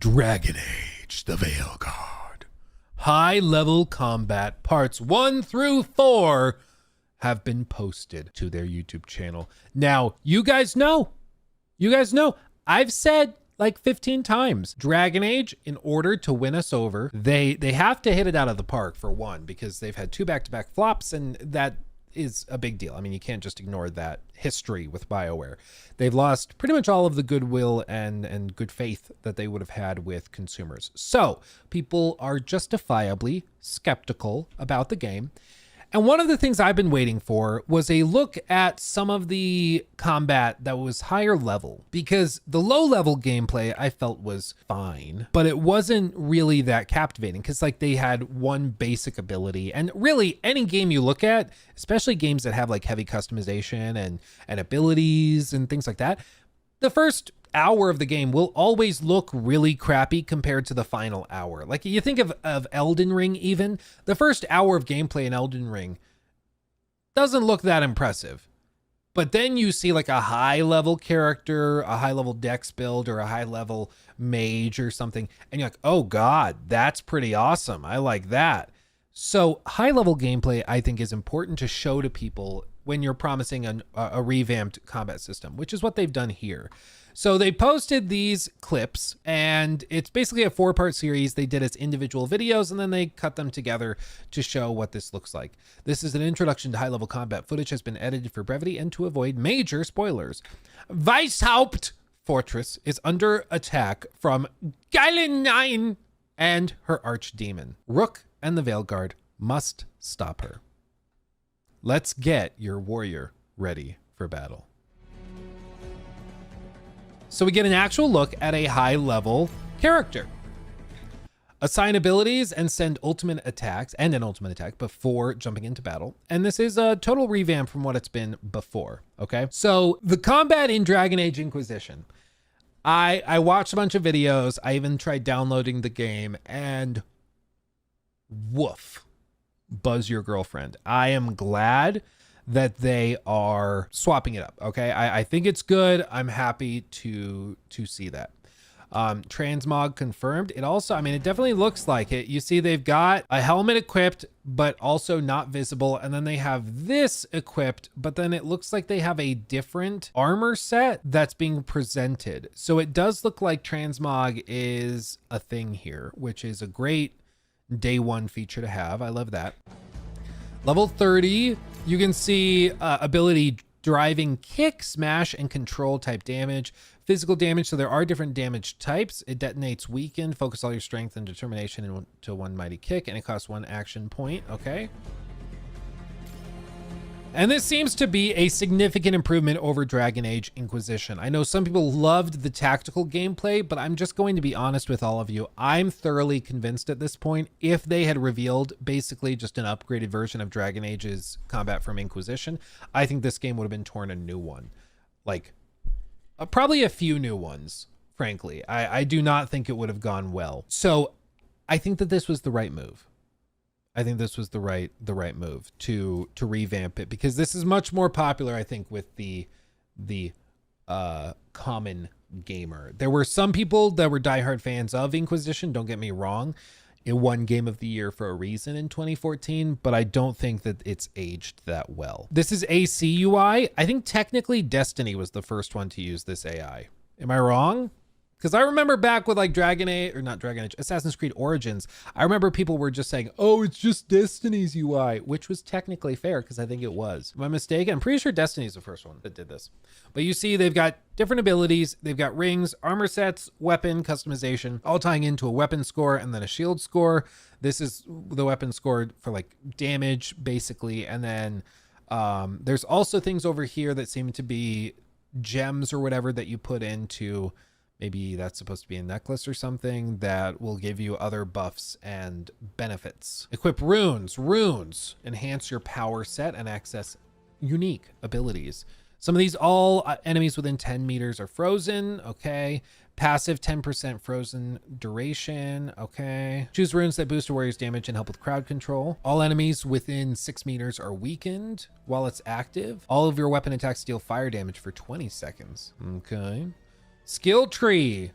Dragon Age, the Veilguard. High-level combat parts 1 through 4 have been posted to their YouTube channel. Now, you guys know, I've said like 15 times, Dragon Age, in order to win us over, they have to hit it out of the park for one, because they've had 2 back-to-back flops, and that is a big deal. I mean, you can't just ignore that history with BioWare. They've lost pretty much all of the goodwill and good faith that they would have had with consumers. So people are justifiably skeptical about the game. And one of the things I've been waiting for was a look at some of the combat that was higher level, because the low level gameplay I felt was fine, but it wasn't really that captivating, because like they had one basic ability, and really any game you look at, especially games that have like heavy customization and abilities and things like that, the first hour of the game will always look really crappy compared to the final hour. Like you think of Elden Ring, even the first hour of gameplay in Elden Ring doesn't look that impressive. But then you see like a high level character, a high level dex build, or a high level mage or something, and you're like, oh God, that's pretty awesome. I like that. So high level gameplay, I think, is important to show to people when you're promising a revamped combat system, which is what they've done here. So they posted these clips, and it's basically a 4-part series they did as individual videos, and then they cut them together to show what this looks like. This is an introduction to high-level combat. Footage has been edited for brevity and to avoid major spoilers. Weishaupt Fortress is under attack from Geilenine and her archdemon. Rook and the Veilguard must stop her. Let's get your warrior ready for battle. So we get an actual look at a high level character. Assign abilities and send ultimate attacks and an ultimate attack before jumping into battle. And this is a total revamp from what it's been before. Okay. So the combat in Dragon Age Inquisition, I watched a bunch of videos. I even tried downloading the game, and woof, buzz your girlfriend. I am glad that they are swapping it up. Okay. I think it's good. I'm happy to see that. Transmog confirmed. It also, I mean, it definitely looks like it. You see, they've got a helmet equipped, but also not visible. And then they have this equipped, but then it looks like they have a different armor set that's being presented. So it does look like transmog is a thing here, which is a great day one feature to have. I love that. Level 30, you can see ability driving kick, smash, and control type damage. Physical damage, so there are different damage types. It detonates weakened. Focus all your strength and determination into one mighty kick, and it costs 1 action point. Okay. And this seems to be a significant improvement over Dragon Age Inquisition. I know some people loved the tactical gameplay, but I'm just going to be honest with all of you. I'm thoroughly convinced at this point, if they had revealed basically just an upgraded version of Dragon Age's combat from Inquisition, I think this game would have been torn a new one. Like, probably a few new ones, frankly. I do not think it would have gone well. So I think that this was the right move. I think this was the right move to revamp it, because this is much more popular, I think, with the common gamer. There were some people that were diehard fans of Inquisition, don't get me wrong. It won Game of the Year for a reason in 2014, but I don't think that it's aged that well. This is AC UI. I think technically Destiny was the first one to use this AI. Am I wrong? Because I remember back with like Assassin's Creed Origins, I remember people were just saying, oh, it's just Destiny's UI, which was technically fair, because I think it was. Am I mistaken? I'm pretty sure Destiny's the first one that did this. But you see, they've got different abilities. They've got rings, armor sets, weapon customization, all tying into a weapon score and then a shield score. This is the weapon score for like damage, basically. And then there's also things over here that seem to be gems or whatever that you put into. Maybe that's supposed to be a necklace or something that will give you other buffs and benefits. Equip runes. Runes enhance your power set and access unique abilities. Some of these all enemies within 10 meters are frozen. Okay. Passive 10% frozen duration. Okay. Choose runes that boost a warrior's damage and help with crowd control. All enemies within 6 meters are weakened while it's active. All of your weapon attacks deal fire damage for 20 seconds. Okay. Skill tree.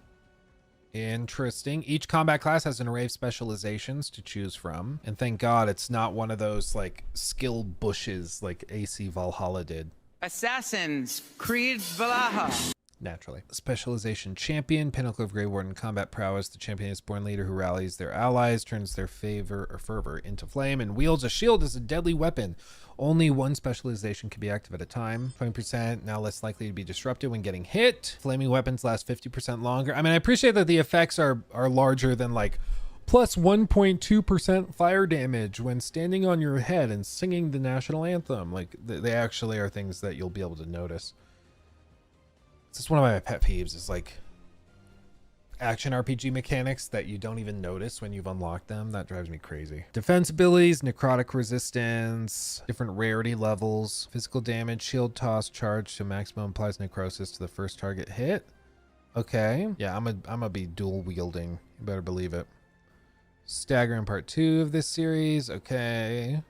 Interesting. Each combat class has an array of specializations to choose from. And thank God it's not one of those like skill bushes like AC Valhalla did. Assassins, Creed Valaha. Naturally. Specialization champion, pinnacle of Grey Warden combat prowess. The champion is born leader who rallies their allies, turns their favor or fervor into flame, and wields a shield as a deadly weapon. Only one specialization can be active at a time. 20% now less likely to be disrupted when getting hit. Flaming weapons last 50% longer. I mean, I appreciate that the effects are larger than like plus 1.2% fire damage when standing on your head and singing the national anthem. Like they actually are things that you'll be able to notice. It's just one of my pet peeves is like action RPG mechanics that you don't even notice when you've unlocked them. That drives me crazy. Defense abilities, necrotic resistance, different rarity levels, physical damage, shield toss, charge to maximum applies necrosis to the first target hit. Okay. Yeah, I'm gonna be dual wielding. You better believe it. Stagger in part 2 of this series. Okay.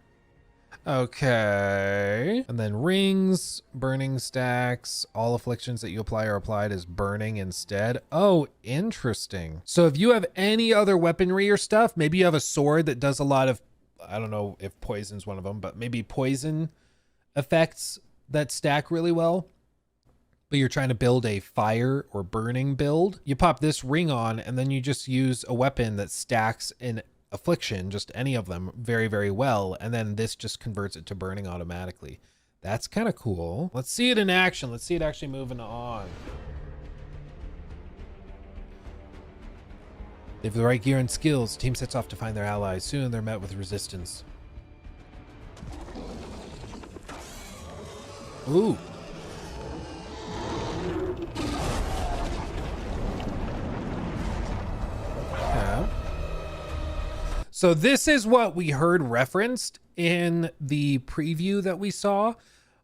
Okay. And then rings, burning stacks, all afflictions that you apply are applied as burning instead. Oh, interesting. So if you have any other weaponry or stuff, maybe you have a sword that does a lot of, I don't know if poison's one of them, but maybe poison effects that stack really well, but you're trying to build a fire or burning build, you pop this ring on and then you just use a weapon that stacks in affliction, just any of them, very, very well, and then this just converts it to burning automatically. That's kind of cool. Let's see it in action. Let's see it actually moving on. They have the right gear and skills. Team sets off to find their allies. Soon they're met with resistance. Ooh. Yeah. So this is what we heard referenced in the preview that we saw,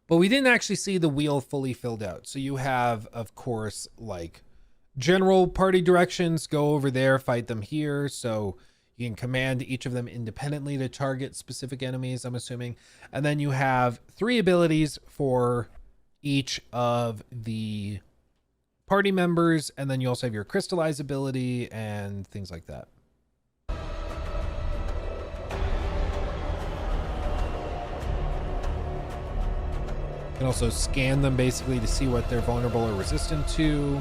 but we didn't actually see the wheel fully filled out. So you have, of course, like general party directions, go over there, fight them here. So you can command each of them independently to target specific enemies, I'm assuming. And then you have 3 abilities for each of the party members. And then you also have your crystallize ability and things like that. You can also scan them basically to see what they're vulnerable or resistant to.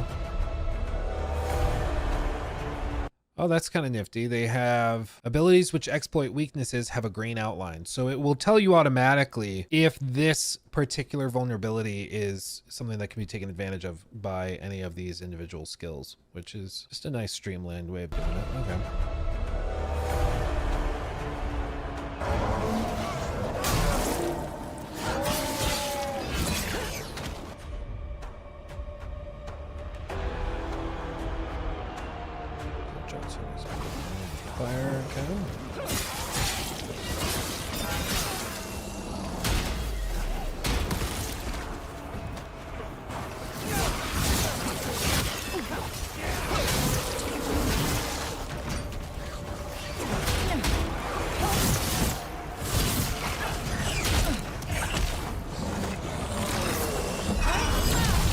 Oh, that's kind of nifty. They have abilities which exploit weaknesses have a green outline. So it will tell you automatically if this particular vulnerability is something that can be taken advantage of by any of these individual skills, which is just a nice streamlined way of doing it. Okay. Fire, okay.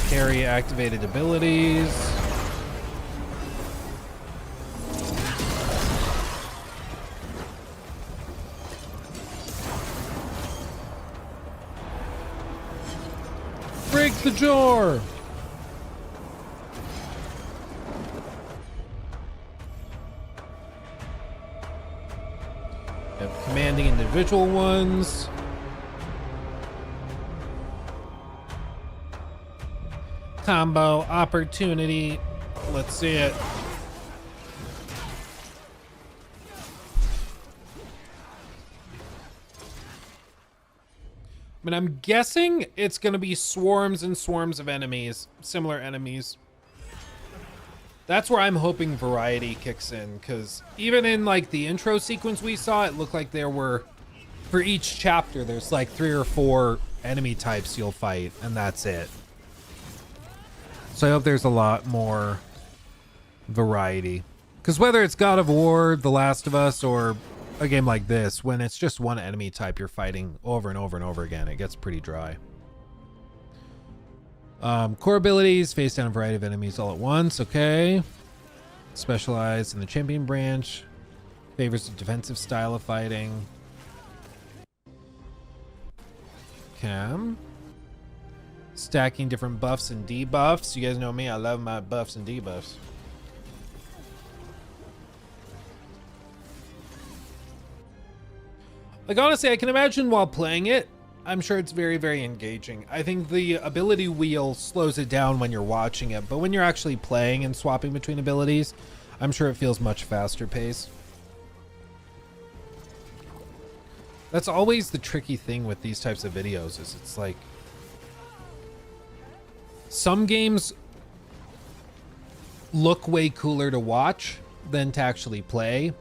Carry activated abilities. Break the door! Have commanding individual ones. Combo opportunity. Let's see it. I mean, I'm guessing it's going to be swarms and swarms of enemies, similar enemies. That's where I'm hoping variety kicks in, because even in like the intro sequence we saw, it looked like there were, for each chapter, there's like 3 or 4 enemy types you'll fight, and that's it. So I hope there's a lot more variety. Because whether it's God of War, The Last of Us, or a game like this, when it's just one enemy type you're fighting over and over and over again, it gets pretty dry. Core abilities, face down a variety of enemies all at once. Okay. Specialized in the champion branch. Favors the defensive style of fighting. Cam. Stacking different buffs and debuffs. You guys know me, I love my buffs and debuffs. Like, honestly, I can imagine while playing it, I'm sure it's very, very engaging. I think the ability wheel slows it down when you're watching it, but when you're actually playing and swapping between abilities, I'm sure it feels much faster paced. That's always the tricky thing with these types of videos, is it's like some games look way cooler to watch than to actually play.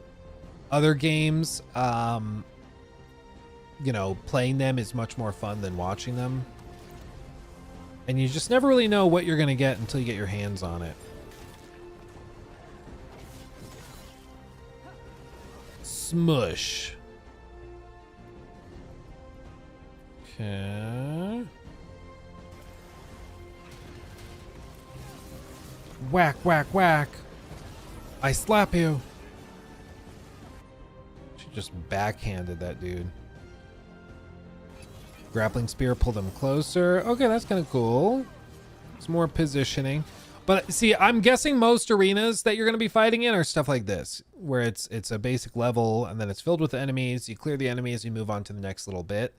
Other games, you know, playing them is much more fun than watching them. And you just never really know what you're going to get until you get your hands on it. Smush. Okay. Whack, whack, whack. I slap you. She just backhanded that dude. Grappling spear, pull them closer. Okay, that's kind of cool. It's more positioning. But see, I'm guessing most arenas that you're going to be fighting in are stuff like this, where it's a basic level and then it's filled with enemies. You clear the enemies, you move on to the next little bit.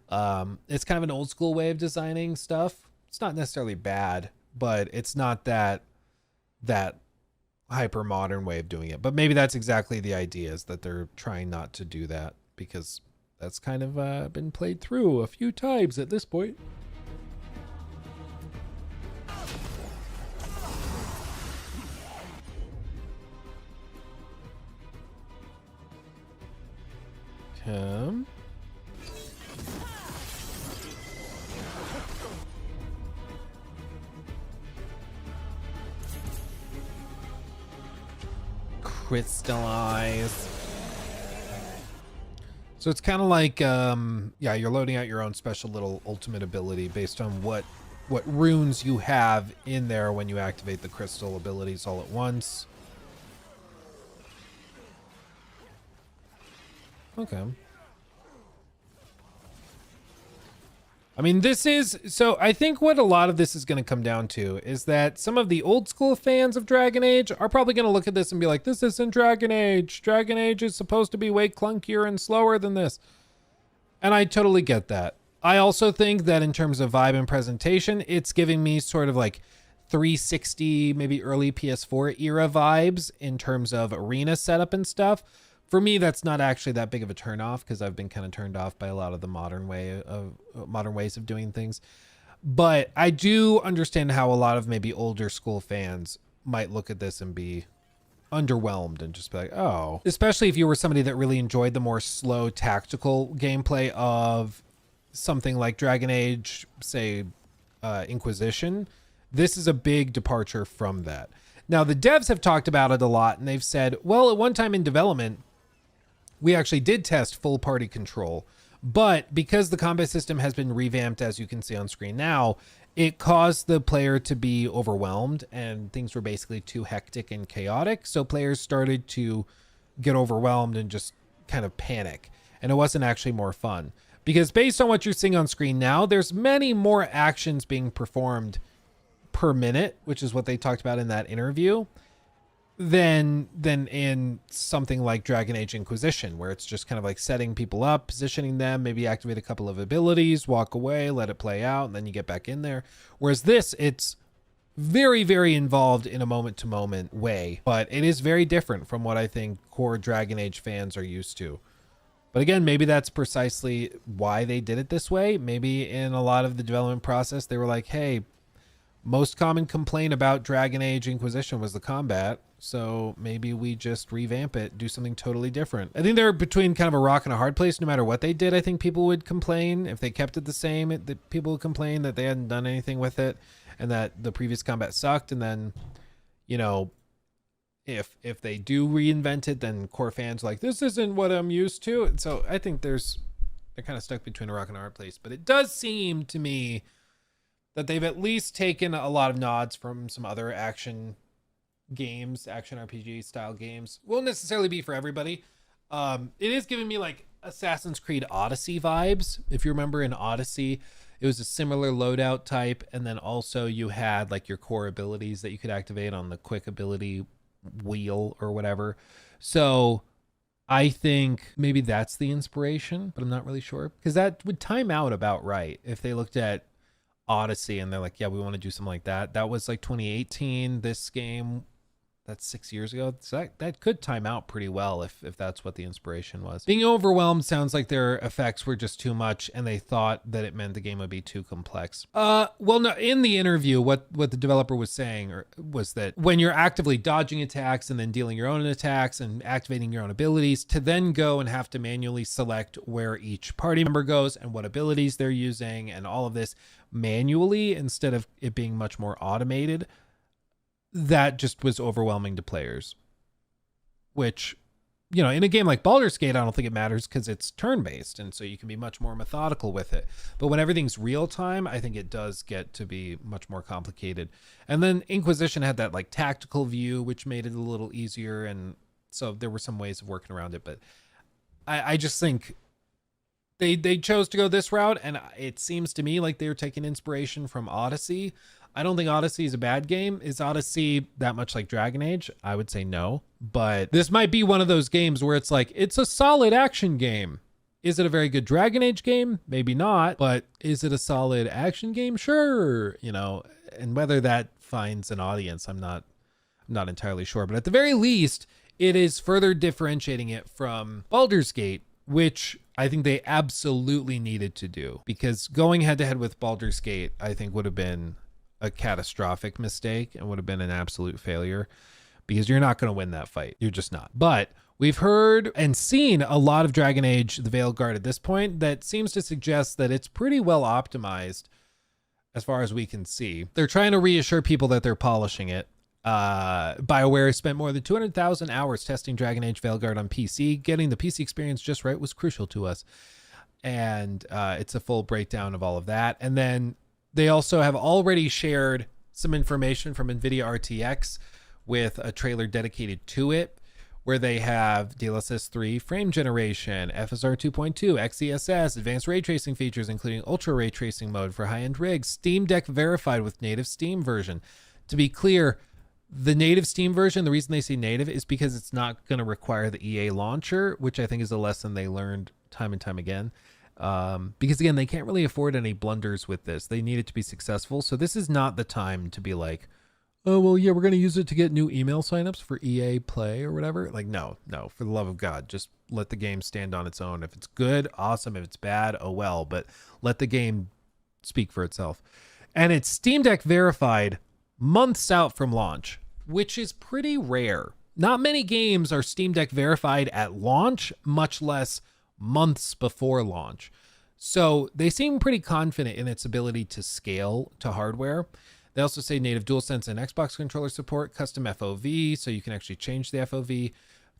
It's kind of an old school way of designing stuff. It's not necessarily bad, but it's not that hyper modern way of doing it. But maybe that's exactly the idea, is that they're trying not to do that, because that's kind of been played through a few times at this point. Come. Crystallize. So it's kind of like, yeah, you're loading out your own special little ultimate ability based on what runes you have in there when you activate the crystal abilities all at once. Okay. I mean, this is, so I think what a lot of this is going to come down to is that some of the old school fans of Dragon Age are probably going to look at this and be like, this isn't Dragon Age. Dragon Age is supposed to be way clunkier and slower than this. And I totally get that. I also think that in terms of vibe and presentation, it's giving me sort of like 360, maybe early PS4 era vibes in terms of arena setup and stuff. For me, that's not actually that big of a turnoff, because I've been kind of turned off by a lot of the modern ways of doing things. But I do understand how a lot of maybe older school fans might look at this and be underwhelmed and just be like, oh, especially if you were somebody that really enjoyed the more slow tactical gameplay of something like Dragon Age, say, Inquisition. This is a big departure from that. Now, the devs have talked about it a lot, and they've said, well, at one time in development, we actually did test full party control, but because the combat system has been revamped, as you can see on screen now, it caused the player to be overwhelmed, and things were basically too hectic and chaotic. So players started to get overwhelmed and just kind of panic, and it wasn't actually more fun, because based on what you're seeing on screen now, there's many more actions being performed per minute, which is what they talked about in that interview, than in something like Dragon Age Inquisition, where it's just kind of like setting people up, positioning them, maybe activate a couple of abilities, walk away, let it play out, and then you get back in there. Whereas this, it's very, very involved in a moment-to-moment way, but it is very different from what I think core Dragon Age fans are used to. But again, maybe that's precisely why they did it this way. Maybe in a lot of the development process, they were like, hey, most common complaint about Dragon Age Inquisition was the combat, so maybe we just revamp it, do something totally different. I think they're between kind of a rock and a hard place. No matter what they did, I think people would complain. If they kept it the same, people would complain that they hadn't done anything with it and that the previous combat sucked. And then, you know, if they do reinvent it, then core fans are like, this isn't what I'm used to. And so I think they're kind of stuck between a rock and a hard place. But it does seem to me that they've at least taken a lot of nods from some other action games, action RPG style games, won't necessarily be for everybody. It is giving me like Assassin's Creed Odyssey vibes. If you remember in Odyssey, it was a similar loadout type, and then also you had like your core abilities that you could activate on the quick ability wheel or whatever. So I think maybe that's the inspiration, but I'm not really sure, because that would time out about right if they looked at Odyssey and they're like, yeah, we want to do something like that. That was like 2018. This game, that's 6 years ago. So that could time out pretty well if that's what the inspiration was. Being overwhelmed sounds like their effects were just too much and they thought that it meant the game would be too complex. Well, no, in the interview, what the developer was saying was that when you're actively dodging attacks and then dealing your own attacks and activating your own abilities, to then go and have to manually select where each party member goes and what abilities they're using and all of this manually instead of it being much more automated, that just was overwhelming to players, which, you know, in a game like Baldur's Gate, I don't think it matters because it's turn-based, and so you can be much more methodical with it. But when everything's real-time, I think it does get to be much more complicated. And then Inquisition had that like tactical view, which made it a little easier, and so there were some ways of working around it. But I just think they chose to go this route, and it seems to me like they were taking inspiration from Odyssey. I don't think Odyssey is a bad game. Is Odyssey that much like Dragon Age? I would say no. But this might be one of those games where it's like, it's a solid action game. Is it a very good Dragon Age game? Maybe not. But is it a solid action game? Sure. You know, and whether that finds an audience, I'm not entirely sure. But at the very least, it is further differentiating it from Baldur's Gate, which I think they absolutely needed to do. Because going head to head with Baldur's Gate, I think would have been a catastrophic mistake and would have been an absolute failure, because you're not going to win that fight. You're just not. But we've heard and seen a lot of Dragon Age, the Veilguard at this point, that seems to suggest that it's pretty well optimized as far as we can see. They're trying to reassure people that they're polishing it. BioWare spent more than 200,000 hours testing Dragon Age Veilguard on PC. Getting the PC experience just right was crucial to us. And it's a full breakdown of all of that. And then they also have already shared some information from NVIDIA RTX with a trailer dedicated to it, where they have DLSS 3 frame generation, FSR 2.2, XeSS, advanced ray tracing features, including ultra ray tracing mode for high-end rigs, Steam Deck verified with native Steam version. To be clear, the native Steam version, the reason they say native is because it's not going to require the EA launcher, which I think is a lesson they learned time and time again. Because again, they can't really afford any blunders with this. They need it to be successful. So this is not the time to be like, oh, well, yeah, we're going to use it to get new email signups for EA Play or whatever. Like, no, for the love of God, just let the game stand on its own. If it's good, awesome. If it's bad, oh well, but let the game speak for itself. And it's Steam Deck verified months out from launch, which is pretty rare. Not many games are Steam Deck verified at launch, much less months before launch. So they seem pretty confident in its ability to scale to hardware. They also say native DualSense and Xbox controller support, custom FOV, so you can actually change the FOV.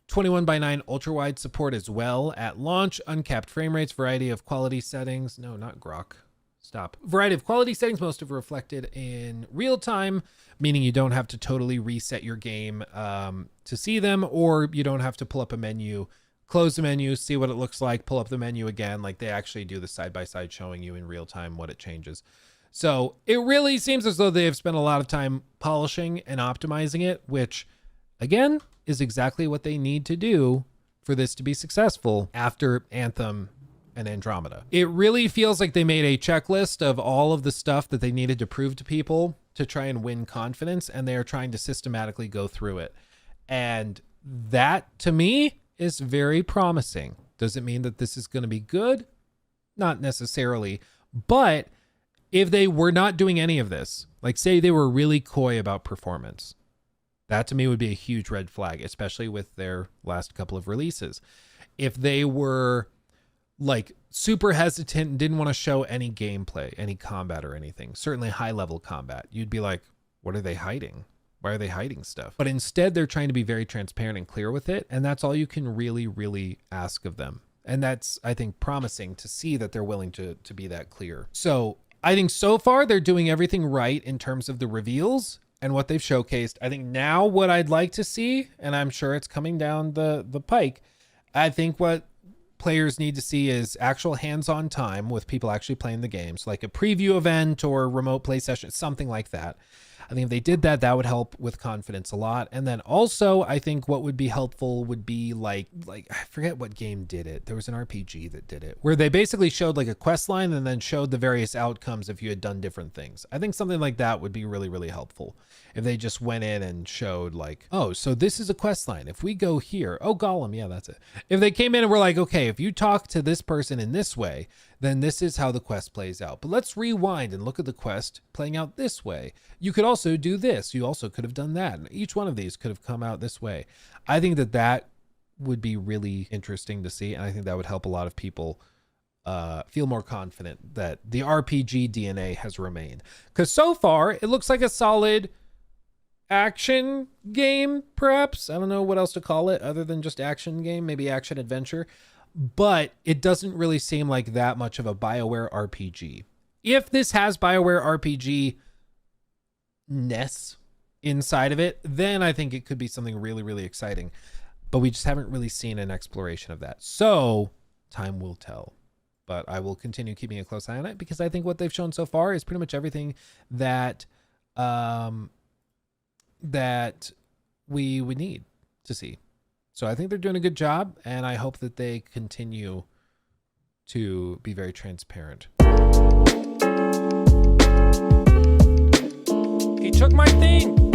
21:9 ultra wide support as well at launch, uncapped frame rates, variety of quality settings. No, not Grok. Stop. Variety of quality settings, most of reflected in real time, meaning you don't have to totally reset your game to see them, or you don't have to pull up a menu, close the menu, see what it looks like, pull up the menu again. Like, they actually do the side-by-side showing you in real time what it changes. So it really seems as though they have spent a lot of time polishing and optimizing it, which again is exactly what they need to do for this to be successful after Anthem and Andromeda. It really feels like they made a checklist of all of the stuff that they needed to prove to people to try and win confidence, and they are trying to systematically go through it. And that, to me, is very promising. Does it mean that this is going to be good? Not necessarily. But if they were not doing any of this, like say they were really coy about performance, that to me would be a huge red flag, especially with their last couple of releases. If they were like super hesitant and didn't want to show any gameplay, any combat or anything, certainly high level combat, you'd be like, what are they hiding? Why are they hiding stuff? But instead, they're trying to be very transparent and clear with it. And that's all you can really, really ask of them. And that's, I think, promising to see that they're willing to be that clear. So I think so far they're doing everything right in terms of the reveals. and what they've showcased. I think now what I'd like to see, and I'm sure it's coming down the pike, I think what players need to see is actual hands-on time with people actually playing the games, like a preview event or remote play session, something like that. I think if they did that, that would help with confidence a lot. And then also, I think what would be helpful would be like I forget what game did it. There was an RPG that did it, where they basically showed like a quest line and then showed the various outcomes if you had done different things. I think something like that would be really, really helpful. If they just went in and showed like, oh, so this is a quest line. If we go here, oh, Gollum, yeah, that's it. If they came in and were like, okay, if you talk to this person in this way, then this is how the quest plays out. But let's rewind and look at the quest playing out this way. You could also do this. You also could have done that. And each one of these could have come out this way. I think that that would be really interesting to see. And I think that would help a lot of people feel more confident that the RPG DNA has remained. Because so far, it looks like a solid action game, perhaps. I don't know what else to call it other than just action game, maybe action adventure. But it doesn't really seem like that much of a BioWare RPG. If this has BioWare RPG-ness inside of it, then I think it could be something really, really exciting. But we just haven't really seen an exploration of that. So time will tell. But I will continue keeping a close eye on it because I think what they've shown so far is pretty much everything that that we would need to see. So I think they're doing a good job, and I hope that they continue to be very transparent. He took my thing.